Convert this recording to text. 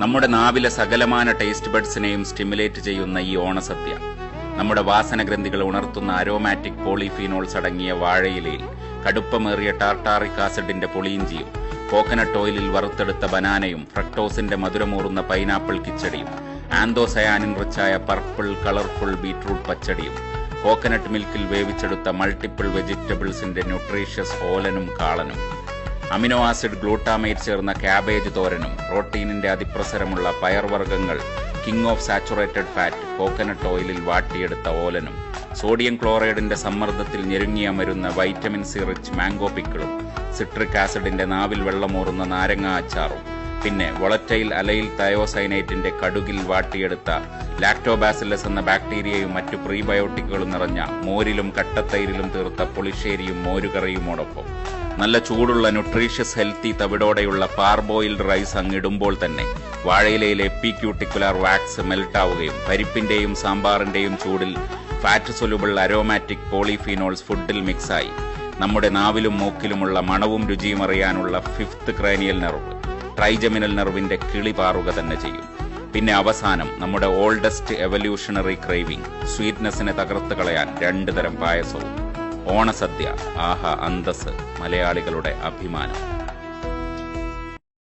നമ്മുടെ നാവിലെ സകലമാന taste ബഡ്സിനെയും stimulate ചെയ്യുന്ന ഈ ഓണസദ്യ നമ്മുടെ വാസനഗ്രന്ഥികൾ ഉണർത്തുന്ന അരോമാറ്റിക് പോളിഫീനോൾസ് അടങ്ങിയ വാഴയിലയിൽ കടുപ്പമേറിയ ടാർട്ടാറിക് ആസിഡിന്റെ പൊളിയിഞ്ചിയും കോക്കനട്ട് ഓയിലിൽ വറുത്തെടുത്ത ബനാനയും ഫ്രക്ടോസിന്റെ മധുരമൂറുന്ന പൈനാപ്പിൾ കിച്ചടിയും ആന്തോസയാനിൻ റിച്ചായ പർപ്പിൾ കളർഫുൾ ബീറ്റ്റൂട്ട് പച്ചടിയും കോക്കനട്ട് മിൽക്കിൽ വേവിച്ചെടുത്ത മൾട്ടിപ്പിൾ വെജിറ്റബിൾസിന്റെ ന്യൂട്രീഷ്യസ് ഓലനും കാളനും അമിനോ ആസിഡ് ഗ്ലൂട്ടാമേറ്റ് ചേർന്ന ക്യാബേജ് തോരനും പ്രോട്ടീനിന്റെ അതിപ്രസരമുള്ള പയർവർഗ്ഗങ്ങൾ king of saturated fat coconut ഓയിലിൽ വാട്ടിയെടുത്ത ഓലനും സോഡിയം ക്ലോറൈഡിന്റെ സമ്മർദ്ദത്തിൽ ഞെരുങ്ങിയമരുന്ന വൈറ്റമിൻ സി റിച്ച് മാംഗോ പിക്കിളും സിട്രിക് ആസിഡിന്റെ നാവിൽ വെള്ളമൂറുന്ന നാരങ്ങ അച്ചാറും പിന്നെ വൊളറ്റൈൽ അലൈൽ തയോസൈനേറ്റിന്റെ കടുകിൽ വാട്ടിയെടുത്ത ലാക്ടോബാസിലസ് എന്ന ബാക്ടീരിയയും മറ്റു പ്രീബയോട്ടിക്കുകളും നിറഞ്ഞ മോരിലും കട്ടത്തൈരിലും തീർത്ത പുളിശ്ശേരിയും മോരുകറിയുമോടൊപ്പം നല്ല ചൂടുള്ള ന്യൂട്രീഷ്യസ് ഹെൽത്തി തവിടോടെയുള്ള പാർബോയിൽഡ് റൈസ് അങ്ങിടുമ്പോൾ തന്നെ വാഴയിലയിലെ എപ്പിക്യൂട്ടിക്കുലാർ വാക്സ് മെൽട്ടാവുകയും പരിപ്പിന്റെയും സാമ്പാറിന്റെയും ചൂടിൽ ഫാറ്റ് സൊല്യൂബിൾ അരോമാറ്റിക് പോളിഫീനോൾസ് ഫുഡിൽ മിക്സായി നമ്മുടെ നാവിലും മൂക്കിലുമുള്ള മണവും രുചിയും അറിയാനുള്ള ഫിഫ്ത്ത് ക്രാനിയൽ നെർവ് ട്രൈജമിനൽ നെർവിന്റെ കിളി പാറുക തന്നെ ചെയ്യും. പിന്നെ അവസാനം നമ്മുടെ ഓൾഡസ്റ്റ് എവല്യൂഷണറി ക്രേവിംഗ് സ്വീറ്റ്നെസ്സിനെ തകർത്ത് കളയാൻ 2 തരം പായസവും. ഓണസദ്യ ആഹാ അന്തസ്, മലയാളികളുടെ അഭിമാനം.